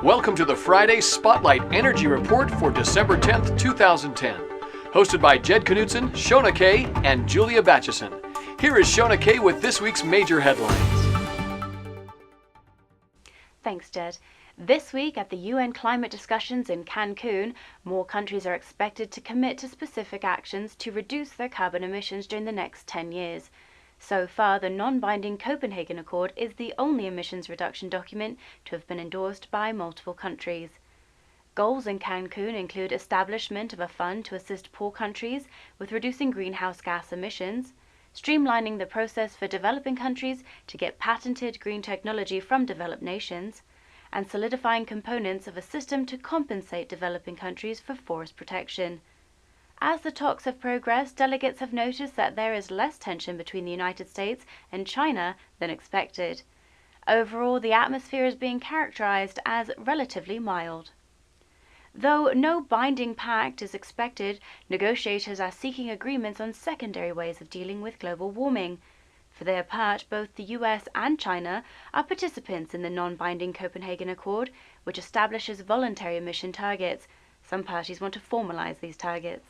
Welcome to the Friday Spotlight Energy Report for December 10th, 2010. Hosted by Jed Knudsen, Shona Kay, and Julia Batchison. Here is Shona Kay with this week's major headlines. Thanks, Jed. This week at the UN climate discussions in Cancun, more countries are expected to commit to specific actions to reduce their carbon emissions during the next 10 years. So far, the non-binding Copenhagen Accord is the only emissions reduction document to have been endorsed by multiple countries. Goals in Cancun include establishment of a fund to assist poor countries with reducing greenhouse gas emissions, streamlining the process for developing countries to get patented green technology from developed nations, and solidifying components of a system to compensate developing countries for forest protection. As the talks have progressed, delegates have noticed that there is less tension between the United States and China than expected. Overall, the atmosphere is being characterized as relatively mild. Though no binding pact is expected, negotiators are seeking agreements on secondary ways of dealing with global warming. For their part, both the US and China are participants in the non-binding Copenhagen Accord, which establishes voluntary emission targets. Some parties want to formalize these targets.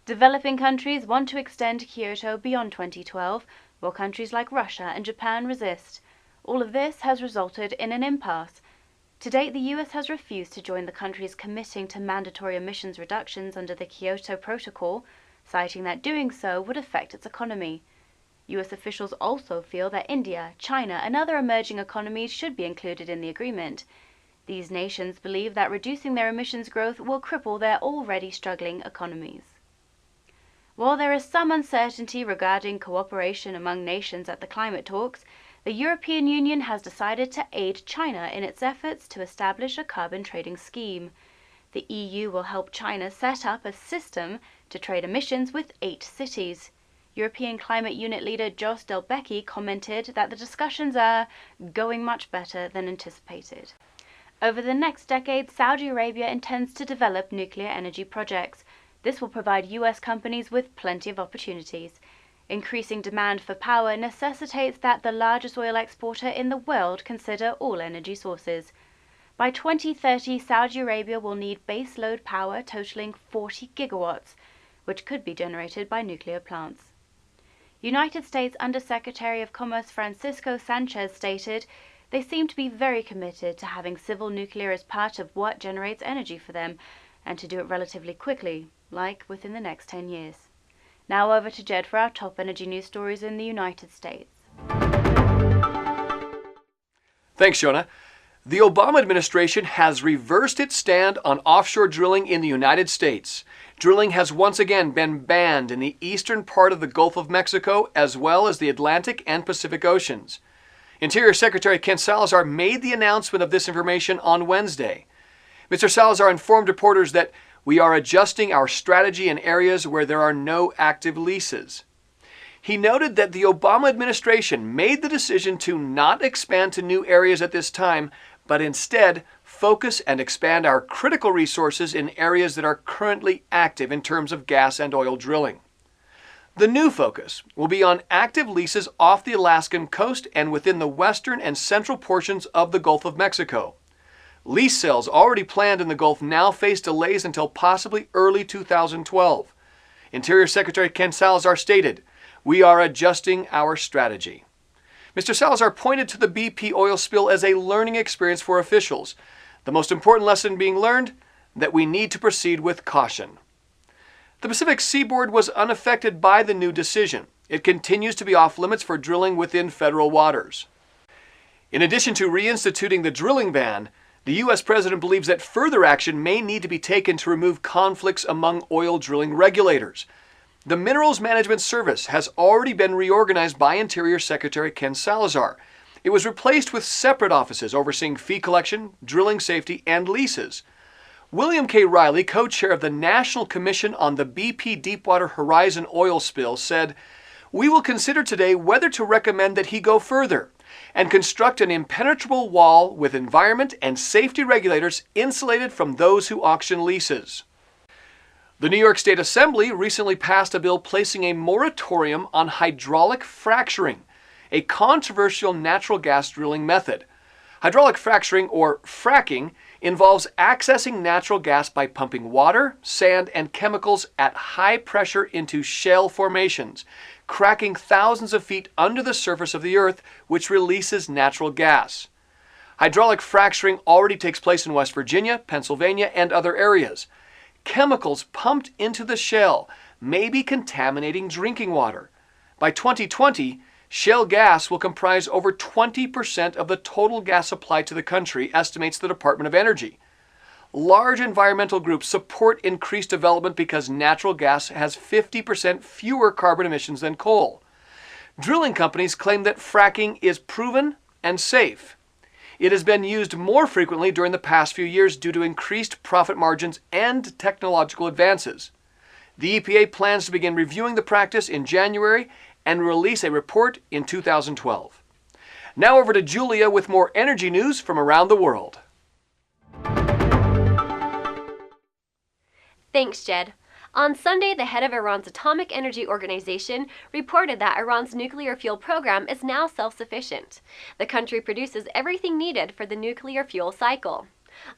Developing countries want to extend Kyoto beyond 2012, while countries like Russia and Japan resist. All of this has resulted in an impasse. To date, the US has refused to join the countries committing to mandatory emissions reductions under the Kyoto Protocol, citing that doing so would affect its economy. US officials also feel that India, China, and other emerging economies should be included in the agreement. These nations believe that reducing their emissions growth will cripple their already struggling economies. While there is some uncertainty regarding cooperation among nations at the climate talks, the European Union has decided to aid China in its efforts to establish a carbon trading scheme. The EU will help China set up a system to trade emissions with 8 cities. European Climate Unit leader Jos Delbecq commented that the discussions are going much better than anticipated. Over the next decade, Saudi Arabia intends to develop nuclear energy projects. This will provide US companies with plenty of opportunities. Increasing demand for power necessitates that the largest oil exporter in the world consider all energy sources. By 2030, Saudi Arabia will need base load power totaling 40 gigawatts, which could be generated by nuclear plants. United States Undersecretary of Commerce Francisco Sanchez stated, "They seem to be very committed to having civil nuclear as part of what generates energy for them, and to do it relatively quickly, like within the next 10 years. Now over to Jed for our top energy news stories in the United States. Thanks, Shona. The Obama administration has reversed its stand on offshore drilling in the United States. Drilling has once again been banned in the eastern part of the Gulf of Mexico, as well as the Atlantic and Pacific Oceans. Interior Secretary Ken Salazar made the announcement of this information on Wednesday. Mr. Salazar informed reporters that we are adjusting our strategy in areas where there are no active leases. He noted that the Obama administration made the decision to not expand to new areas at this time, but instead focus and expand our critical resources in areas that are currently active in terms of gas and oil drilling. The new focus will be on active leases off the Alaskan coast and within the western and central portions of the Gulf of Mexico. Lease sales already planned in the Gulf now face delays until possibly early 2012. Interior Secretary Ken Salazar stated, "We are adjusting our strategy." Mr. Salazar pointed to the BP oil spill as a learning experience for officials. The most important lesson being learned, that we need to proceed with caution. The Pacific seaboard was unaffected by the new decision. It continues to be off limits for drilling within federal waters. In addition to reinstituting the drilling ban, the U.S. President believes that further action may need to be taken to remove conflicts among oil drilling regulators. The Minerals Management Service has already been reorganized by Interior Secretary Ken Salazar. It was replaced with separate offices overseeing fee collection, drilling safety, and leases. William K. Riley, co-chair of the National Commission on the BP Deepwater Horizon oil spill, said, "We will consider today whether to recommend that he go further and construct an impenetrable wall with environment and safety regulators insulated from those who auction leases." The New York State Assembly recently passed a bill placing a moratorium on hydraulic fracturing, a controversial natural gas drilling method. Hydraulic fracturing, or fracking, involves accessing natural gas by pumping water, sand, and chemicals at high pressure into shale formations, cracking thousands of feet under the surface of the earth, which releases natural gas. Hydraulic fracturing already takes place in West Virginia, Pennsylvania, and other areas. Chemicals pumped into the shale may be contaminating drinking water. By 2020, shale gas will comprise over 20% of the total gas supply to the country, estimates the Department of Energy. Large environmental groups support increased development because natural gas has 50% fewer carbon emissions than coal. Drilling companies claim that fracking is proven and safe. It has been used more frequently during the past few years due to increased profit margins and technological advances. The EPA plans to begin reviewing the practice in January and release a report in 2012. Now over to Julia with more energy news from around the world. Thanks, Jed. On Sunday, the head of Iran's Atomic Energy Organization reported that Iran's nuclear fuel program is now self-sufficient. The country produces everything needed for the nuclear fuel cycle.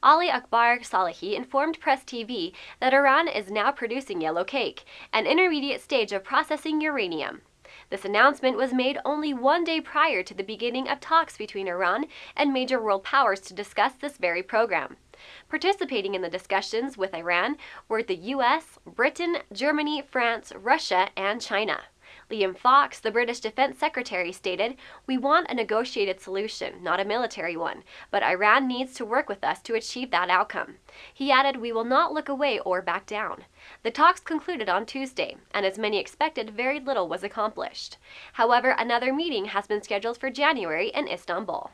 Ali Akbar Salehi informed Press TV that Iran is now producing yellow cake, an intermediate stage of processing uranium. This announcement was made only one day prior to the beginning of talks between Iran and major world powers to discuss this very program. Participating in the discussions with Iran were the US, Britain, Germany, France, Russia, and China. Liam Fox, the British Defense Secretary, stated, "We want a negotiated solution, not a military one, but Iran needs to work with us to achieve that outcome." He added, "We will not look away or back down." The talks concluded on Tuesday, and as many expected, very little was accomplished. However, another meeting has been scheduled for January in Istanbul.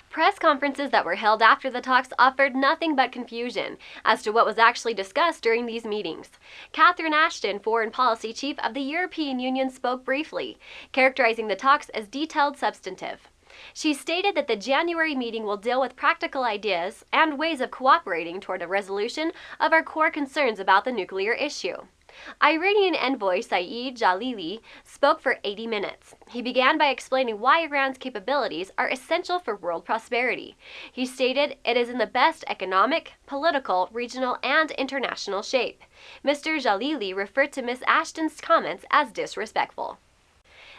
Press conferences that were held after the talks offered nothing but confusion as to what was actually discussed during these meetings. Catherine Ashton, Foreign Policy Chief of the European Union, spoke briefly, characterizing the talks as detailed substantive. She stated that the January meeting will deal with practical ideas and ways of cooperating toward a resolution of our core concerns about the nuclear issue. Iranian envoy Saeed Jalili spoke for 80 minutes. He began by explaining why Iran's capabilities are essential for world prosperity. He stated it is in the best economic, political, regional, and international shape. Mr. Jalili referred to Ms. Ashton's comments as disrespectful.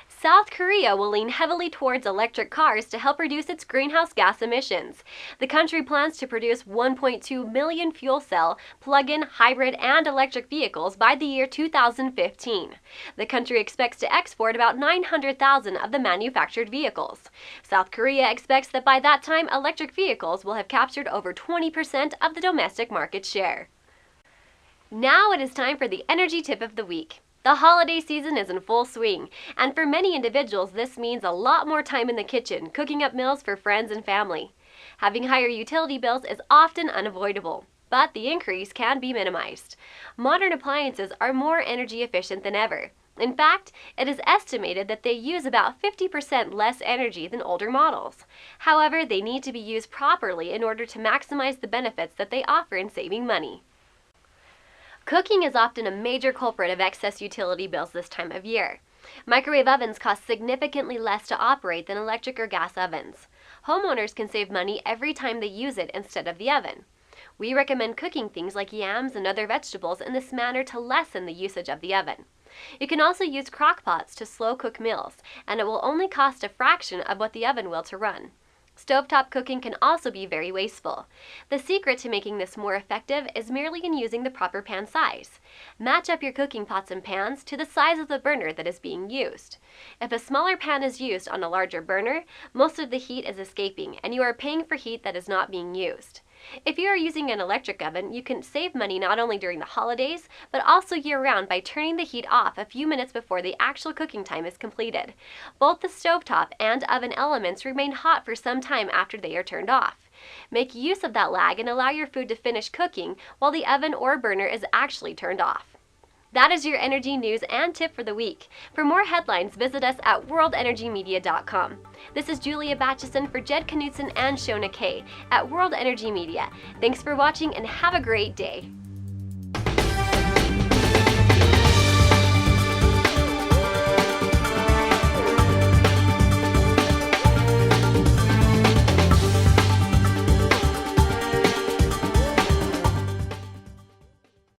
South Korea will lean heavily towards electric cars to help reduce its greenhouse gas emissions. The country plans to produce 1.2 million fuel cell, plug-in, hybrid, and electric vehicles by the year 2015. The country expects to export about 900,000 of the manufactured vehicles. South Korea expects that by that time, electric vehicles will have captured over 20% of the domestic market share. Now it is time for the energy tip of the week. The holiday season is in full swing, and for many individuals this means a lot more time in the kitchen, cooking up meals for friends and family. Having higher utility bills is often unavoidable, but the increase can be minimized. Modern appliances are more energy efficient than ever. In fact, it is estimated that they use about 50% less energy than older models. However, they need to be used properly in order to maximize the benefits that they offer in saving money. Cooking is often a major culprit of excess utility bills this time of year. Microwave ovens cost significantly less to operate than electric or gas ovens. Homeowners can save money every time they use it instead of the oven. We recommend cooking things like yams and other vegetables in this manner to lessen the usage of the oven. You can also use crock pots to slow cook meals, and it will only cost a fraction of what the oven will to run. Stovetop cooking can also be very wasteful. The secret to making this more effective is merely in using the proper pan size. Match up your cooking pots and pans to the size of the burner that is being used. If a smaller pan is used on a larger burner, most of the heat is escaping and you are paying for heat that is not being used. If you are using an electric oven, you can save money not only during the holidays, but also year-round by turning the heat off a few minutes before the actual cooking time is completed. Both the stovetop and oven elements remain hot for some time after they are turned off. Make use of that lag and allow your food to finish cooking while the oven or burner is actually turned off. That is your energy news and tip for the week. For more headlines, visit us at worldenergymedia.com. This is Julia Batchison for Jed Knutson and Shona Kay at World Energy Media. Thanks for watching and have a great day.